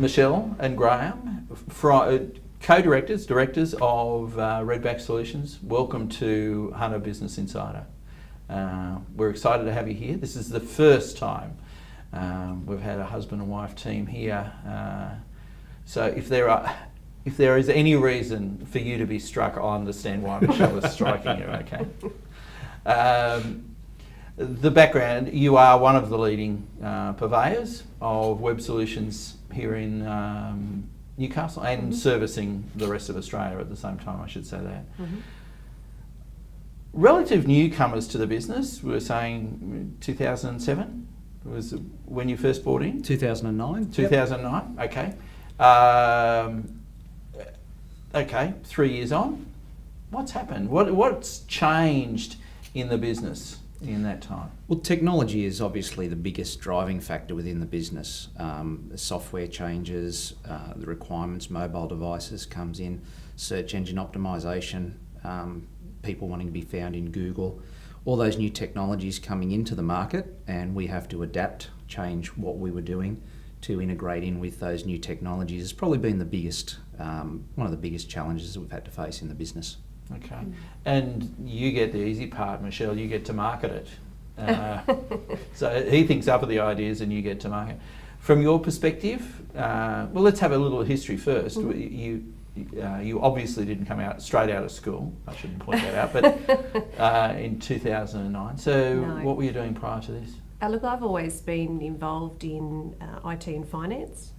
Michelle and Graham, co-directors, directors of Redback Solutions. Welcome to Hunter Business Insider. We're excited to have you here. This is the first time we've had a husband and wife team here. So if there is any reason for you to be struck, I understand why Michelle is striking you, okay? The background, you are one of the leading purveyors of web solutions here in Newcastle and servicing the rest of Australia at the same time, I should say that. Relative newcomers to the business, we were saying 2007 was when you first bought in? 2009. 2009, yep. Okay. Okay, 3 years on, what's happened? What's changed in the business in that time? Well, technology is obviously the biggest driving factor within the business. The software changes, the requirements, mobile devices comes in, search engine optimization, people wanting to be found in Google, all those new technologies coming into the market, and we have to adapt, change what we were doing to integrate in with those new technologies. It's probably been the biggest, one of the biggest challenges that we've had to face in the business. Okay, and you get the easy part, Michelle, you get to market it. So he thinks up of the ideas and you get to market. From your perspective, well, let's have a little history first. You obviously didn't come out straight out of school, I shouldn't point that out, but in 2009. So No. What were you doing prior to this? Look, I've always been involved in IT and finance,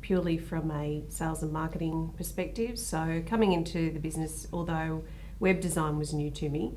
purely from a sales and marketing perspective. So coming into the business, although web design was new to me,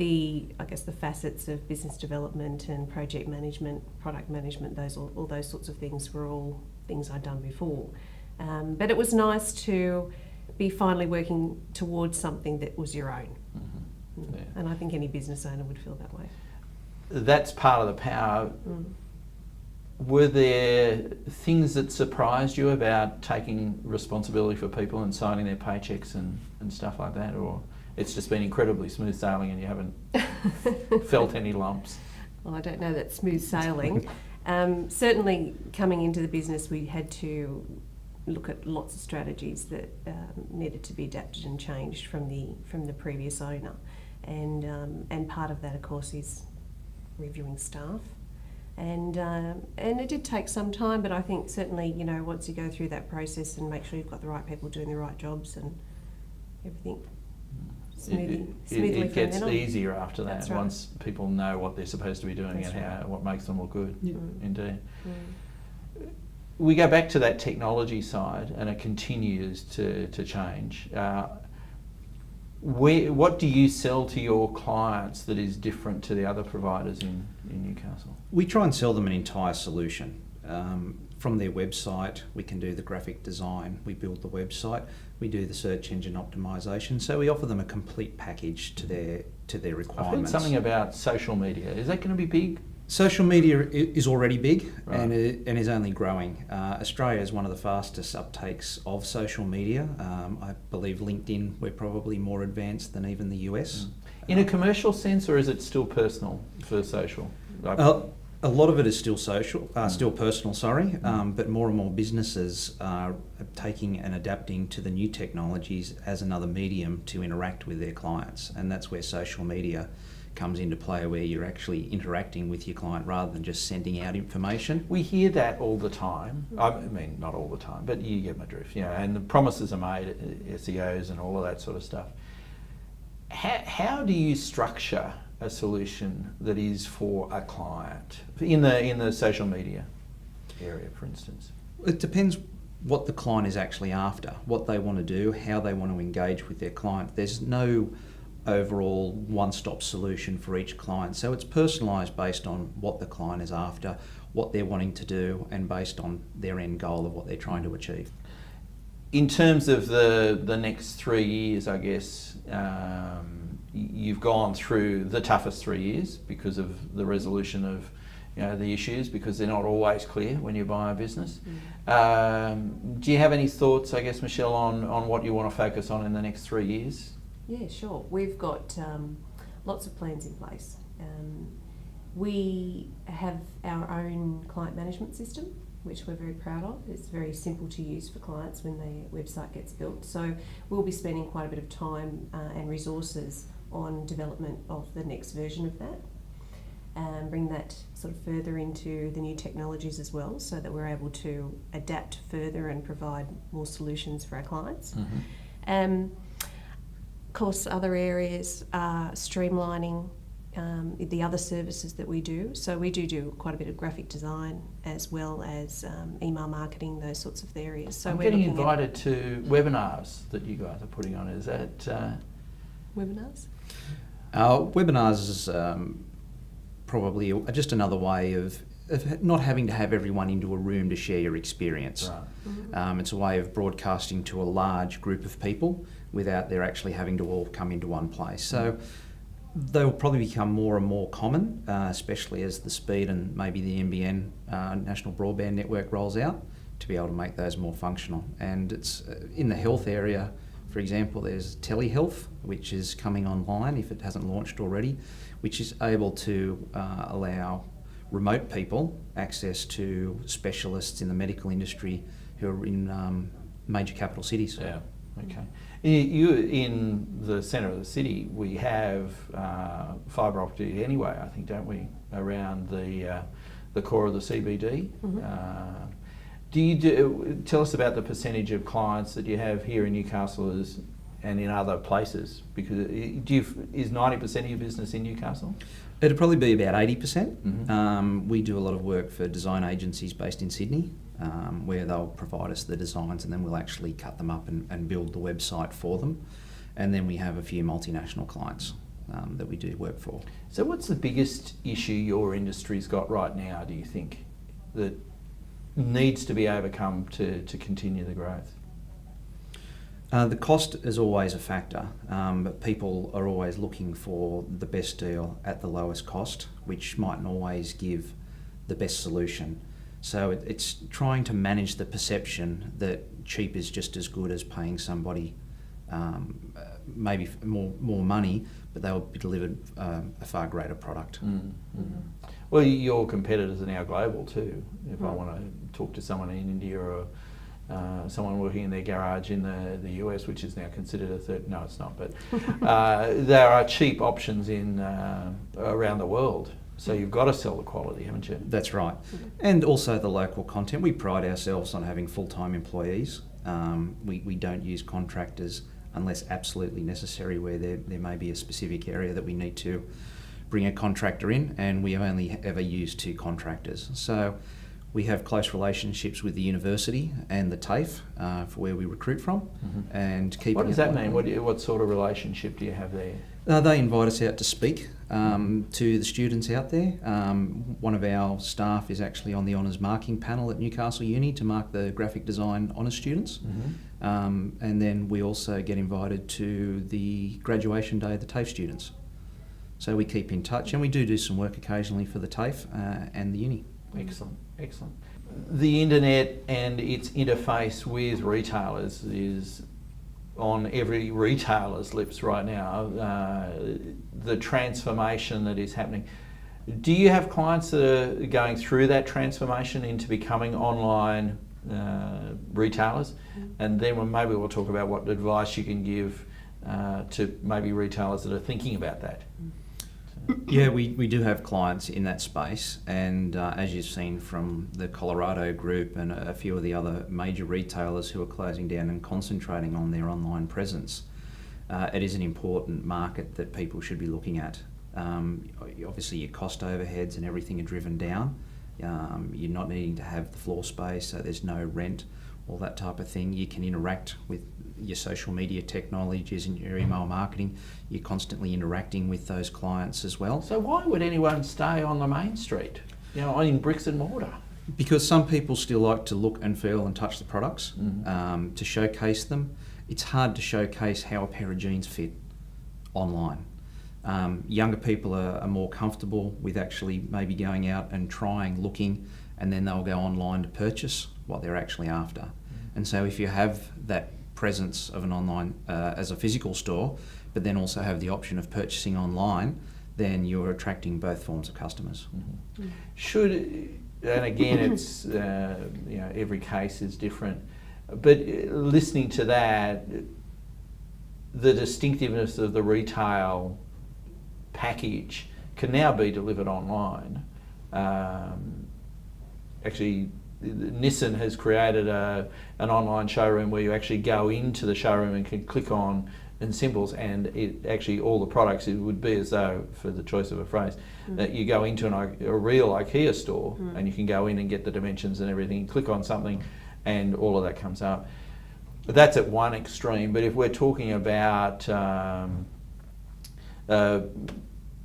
I guess the facets of business development and project management, product management, all those sorts of things were all things I'd done before. But it was nice to be finally working towards something that was your own. Yeah. And I think any business owner would feel that way. That's part of the power. Were there things that surprised you about taking responsibility for people and signing their paychecks and stuff like that, or it's just been incredibly smooth sailing and you haven't felt any lumps? Well, I don't know that smooth sailing. Certainly coming into the business, we had to look at lots of strategies that needed to be adapted and changed from the previous owner, and part of that, of course, is reviewing staff. And it did take some time, but I think certainly, once you go through that process and make sure you've got the right people doing the right jobs and everything smoothly it gets from then on. easier after that. That's right. Once people know what they're supposed to be doing. That's and right. what makes them look good. Yeah. Indeed. We go back to that technology side and it continues to change. What do you sell to your clients that is different to the other providers in Newcastle? We try and sell them an entire solution. From their website, we can do the graphic design, we build the website, we do the search engine optimization. So we offer them a complete package to their requirements. I've heard something about social media. Is that going to be big? Social media is already big, Right. and is only growing. Australia is one of the fastest uptakes of social media. I believe LinkedIn, we're probably more advanced than even the US. In a commercial sense, or is it still personal for social? A lot of it is still still personal, sorry, but more and more businesses are taking and adapting to the new technologies as another medium to interact with their clients, and that's where social media comes into play, where you're actually interacting with your client rather than just sending out information. We hear that all the time. I mean, not all the time, but you get my drift. And the promises are made, SEOs and all of that sort of stuff. How do you structure a solution that is for a client in the social media area, for instance? It depends what the client is actually after, what they want to do, how they want to engage with their client. There's no overall one-stop solution for each client. So it's personalised based on what the client is after, what they're wanting to do, and based on their end goal of what they're trying to achieve. In terms of the next 3 years, I guess, you've gone through the toughest 3 years because of the resolution of the issues, because they're not always clear when you buy a business. Do you have any thoughts, I guess, Michelle, on what you want to focus on in the next 3 years? Yeah, sure. We've got lots of plans in place. We have our own client management system, which we're very proud of. It's very simple to use for clients when the website gets built. So we'll be spending quite a bit of time and resources on development of the next version of that, and bring that sort of further into the new technologies as well, so that we're able to adapt further and provide more solutions for our clients. Of course, other areas are streamlining the other services that we do. So we do quite a bit of graphic design as well as email marketing, those sorts of areas. So I'm we're getting looking invited to webinars that you guys are putting on. Is that... webinars? Webinars is probably just another way of not having to have everyone into a room to share your experience. Right. It's a way of broadcasting to a large group of people without there actually having to all come into one place. So they'll probably become more and more common, especially as the speed and maybe the NBN National Broadband Network rolls out, to be able to make those more functional. And it's in the health area, for example, there's telehealth, which is coming online if it hasn't launched already, which is able to allow remote people access to specialists in the medical industry who are in major capital cities. Yeah, okay. You in the centre of the city, we have fibre optic anyway, I think, don't we, around the core of the CBD? Tell us about the percentage of clients that you have here in Newcastle and in other places? Because is 90% of your business in Newcastle? It'd probably be about 80%. We do a lot of work for design agencies based in Sydney, where they'll provide us the designs and then we'll actually cut them up and build the website for them. And then we have a few multinational clients that we do work for. So what's the biggest issue your industry's got right now, do you think, that needs to be overcome to continue the growth? The cost is always a factor, but people are always looking for the best deal at the lowest cost, which mightn't always give the best solution. So it's trying to manage the perception that cheap is just as good as paying somebody maybe more money, but they'll be delivered a far greater product. Well, your competitors are now global too. If I want to talk to someone in India or someone working in their garage in the US, which is now considered a third, no it's not, but there are cheap options in around the world. So you've got to sell the quality, haven't you? That's right. And also the local content. We pride ourselves on having full-time employees. We don't use contractors unless absolutely necessary, where there may be a specific area that we need to bring a contractor in, and we only ever use 2 contractors. So we have close relationships with the university and the TAFE for where we recruit from, and keep. What does that mean? What sort of relationship do you have there? They invite us out to speak to the students out there. One of our staff is actually on the honours marking panel at Newcastle Uni to mark the graphic design honours students. And then we also get invited to the graduation day of the TAFE students. So we keep in touch, and we do some work occasionally for the TAFE and the uni. Excellent, excellent. The internet and its interface with retailers is on every retailer's lips right now, the transformation that is happening. Do you have clients that are going through that transformation into becoming online retailers? And then maybe we'll talk about what advice you can give to maybe retailers that are thinking about that. Yeah, we do have clients in that space, and as you've seen from the Colorado group and a few of the other major retailers who are closing down and concentrating on their online presence, it is an important market that people should be looking at. Obviously your cost overheads and everything are driven down. You're not needing to have the floor space, so there's no rent, all that type of thing. You can interact with your social media technologies and your email marketing. You're constantly interacting with those clients as well. So why would anyone stay on the main street, in bricks and mortar? Because some people still like to look and feel and touch the products, to showcase them. It's hard to showcase how a pair of jeans fit online. Younger people are more comfortable with actually maybe going out and trying, looking, and then they'll go online to purchase what they're actually after. And so if you have that presence of an online as a physical store, but then also have the option of purchasing online, then you're attracting both forms of customers. and again, it's every case is different. But listening to that, the distinctiveness of the retail package can now be delivered online. Actually, Nissan has created an online showroom where you actually go into the showroom and can click on and symbols, and it actually all the products, it would be as though, for the choice of a phrase, that you go into a real IKEA store and you can go in and get the dimensions and everything, click on something and all of that comes up. That's at one extreme, but if we're talking about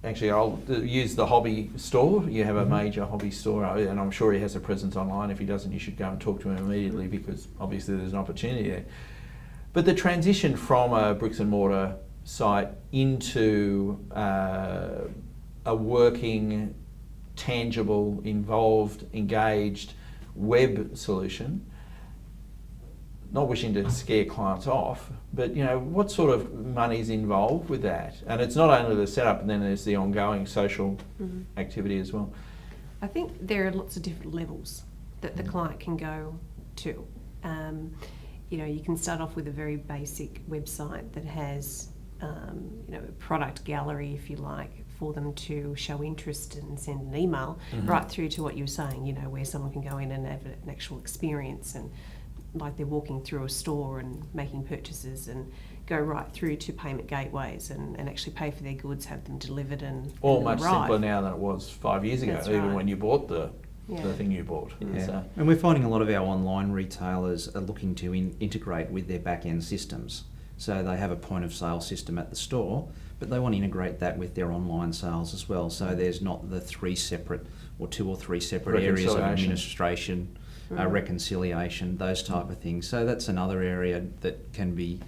actually, I'll use the hobby store. You have a major hobby store, and I'm sure he has a presence online. If he doesn't, you should go and talk to him immediately, because obviously there's an opportunity there. But the transition from a bricks and mortar site into a working, tangible, involved, engaged web solution, not wishing to scare clients off, but what sort of money's involved with that? And it's not only the setup, and then there's the ongoing social activity as well. I think there are lots of different levels that the client can go to. You can start off with a very basic website that has a product gallery, if you like, for them to show interest and send an email, right through to what you were saying, where someone can go in and have an actual experience, and like they're walking through a store and making purchases, and go right through to payment gateways and actually pay for their goods, have them delivered and all much arrive. simpler now than it was 5 years ago. That's even right. when you bought the thing you bought. Yeah. So, And we're finding a lot of our online retailers are looking to integrate with their back-end systems. So they have a point of sale system at the store, but they want to integrate that with their online sales as well. So there's not the two or three separate areas of administration, reconciliation, those type of things. So that's another area that can be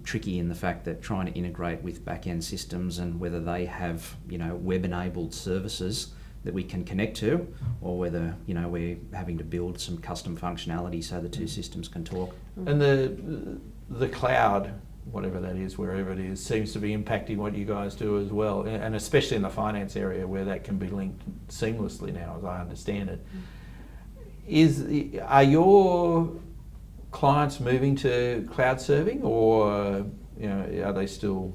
tricky, in the fact that trying to integrate with back-end systems, and whether they have web-enabled services that we can connect to, or whether we're having to build some custom functionality so the two systems can talk. and the cloud, whatever that is, wherever it is, seems to be impacting what you guys do as well, and especially in the finance area, where that can be linked seamlessly now, as I understand it. Are your clients moving to cloud serving, or are they still?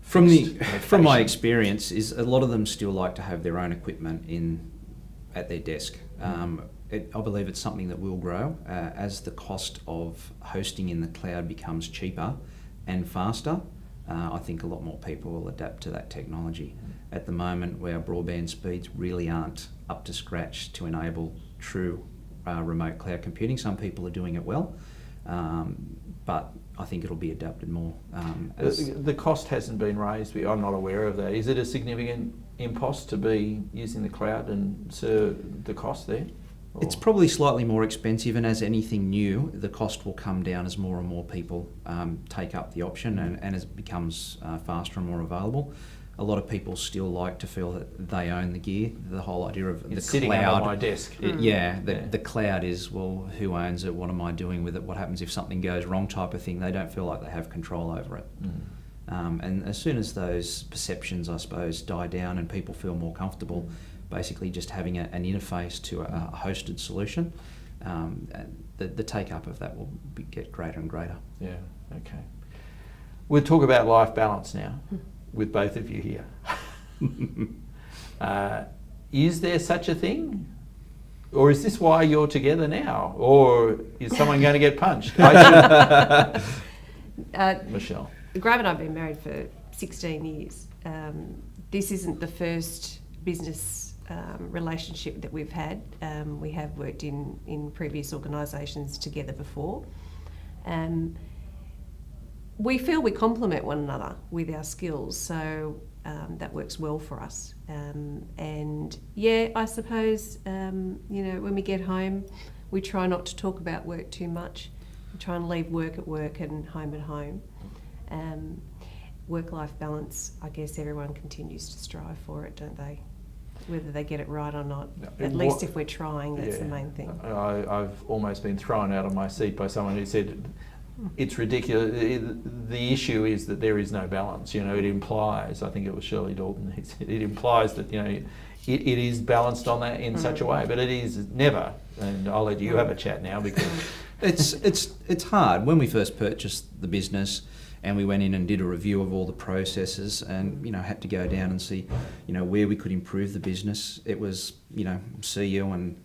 From my experience, is a lot of them still like to have their own equipment at their desk. I believe it's something that will grow as the cost of hosting in the cloud becomes cheaper and faster. I think a lot more people will adapt to that technology. At the moment, where our broadband speeds really aren't up to scratch to enable true remote cloud computing. Some people are doing it well, but I think it'll be adapted more. The cost hasn't been raised. I'm not aware of that. Is it a significant impost to be using the cloud, and the cost there? Or? It's probably slightly more expensive, and as anything new, the cost will come down as more and more people take up the option, and as it becomes faster and more available. A lot of people still like to feel that they own the gear. The whole idea of it's the sitting cloud on my desk. The cloud is, well, who owns it? What am I doing with it? What happens if something goes wrong? Type of thing. They don't feel like they have control over it. And as soon as those perceptions, I suppose, die down and people feel more comfortable, basically just having an interface to a hosted solution, the take-up of that will get greater and greater. Yeah, okay. We'll talk about life balance now, with both of you here. Is there such a thing? Or is this why you're together now? Or is someone going to get punched? Michelle. Graham and I have been married for 16 years. This isn't the first business relationship that we've had. We have worked in previous organisations together before. We feel we complement one another with our skills, so that works well for us. And yeah, I suppose, when we get home, we try not to talk about work too much. We try and leave work at work and home at home. Work-life balance, I guess everyone continues to strive for it, don't they? Whether they get it right or not. At least if we're trying, that's the main thing. I've almost been thrown out of my seat by someone who said, it's ridiculous. The issue is that there is no balance. You know, it implies, I think it was Shirley Dalton, it implies that, you know, it is balanced on that in such a way, but it is never. And I'll let you have a chat now because it's hard. When we first purchased the business and we went in and did a review of all the processes and, you know, had to go down and see, you know, where we could improve the business. It was, you know, see you and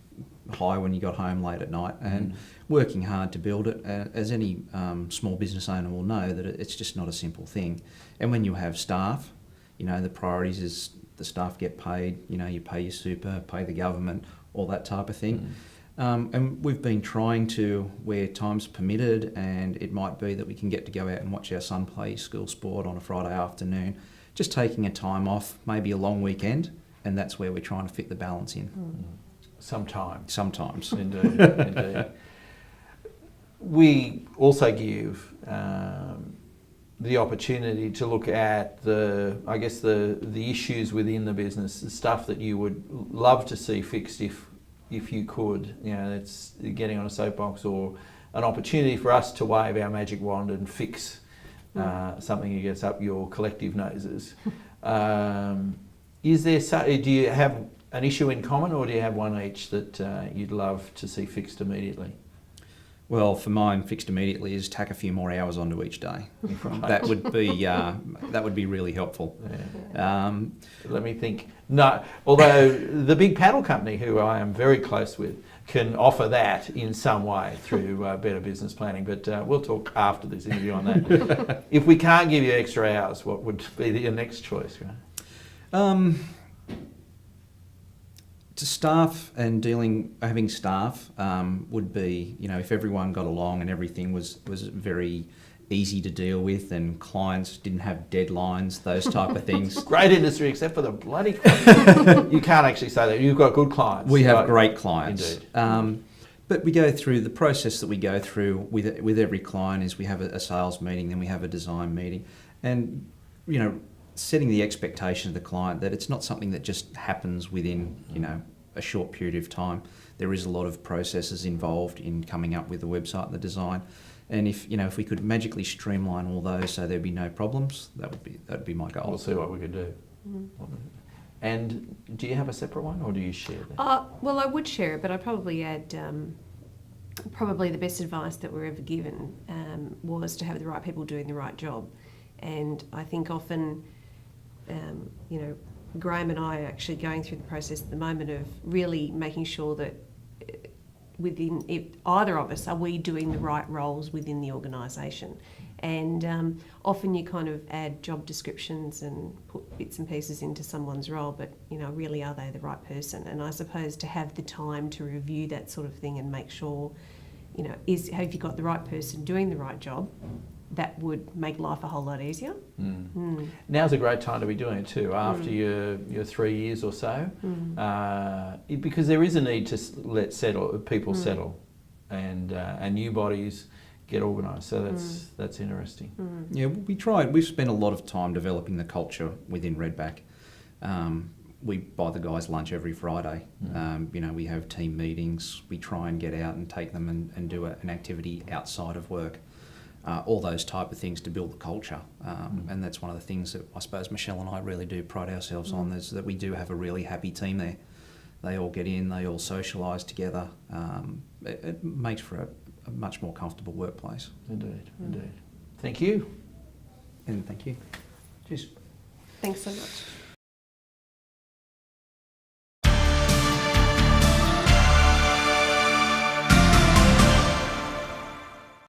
hi when you got home late at night, and working hard to build it. As any small business owner will know, that it's just not a simple thing. And when you have staff, you know, the priorities is the staff get paid, you know, you pay your super, pay the government, all that type of thing. And we've been trying to, where time's permitted, and it might be that we can get to go out and watch our son play school sport on a Friday afternoon, just taking a time off, maybe a long weekend, and that's where we're trying to fit the balance in. Sometimes. Indeed, indeed. We also give the opportunity to look at the issues within the business, the stuff that you would love to see fixed if you could. You know, it's getting on a soapbox, or an opportunity for us to wave our magic wand and fix something that gets up your collective noses. Do you have an issue in common, or do you have one each that you'd love to see fixed immediately? Well, for mine, fixed immediately is tack a few more hours onto each day. Right. That would be really helpful. Yeah. Let me think. No, although the big paddle company, who I am very close with, can offer that in some way through better business planning. But we'll talk after this interview on that. If we can't give you extra hours, what would be your next choice? Right? To staff and having staff would be, you know, if everyone got along and everything was very easy to deal with, and clients didn't have deadlines, those type of things. Great industry, except for the bloody clients. You can't actually say that. You've got good clients. We have great clients. Indeed. But we go through the process that we go through with every client is we have a sales meeting, then we have a design meeting, and, you know, setting the expectation of the client that it's not something that just happens within, you know, a short period of time. There is a lot of processes involved in coming up with the website and the design. And if we could magically streamline all those so there'd be no problems, that'd be my goal. We'll see what we could do. And do you have a separate one, or do you share that? Well, I would share it, but I'd probably add probably the best advice that we're ever given was to have the right people doing the right job. And I think often, you know, Graham and I are actually going through the process at the moment of really making sure that within either of us, are we doing the right roles within the organisation? And often you kind of add job descriptions and put bits and pieces into someone's role, but, you know, really, are they the right person? And I suppose to have the time to review that sort of thing and make sure, you know, have you got the right person doing the right job? That would make life a whole lot easier. Now's a great time to be doing it too, after your 3 years or so, because there is a need to let people settle, and new bodies get organised. So that's interesting. Yeah, we tried. We've spent a lot of time developing the culture within Redback. We buy the guys lunch every Friday. You know, we have team meetings. We try and get out and take them and do an activity outside of work. All those type of things to build the culture. And that's one of the things that I suppose Michelle and I really do pride ourselves on, is that we do have a really happy team there. They all get in, they all socialise together. It makes for a much more comfortable workplace. Indeed, indeed. Thank you. And thank you. Cheers. Thanks so much.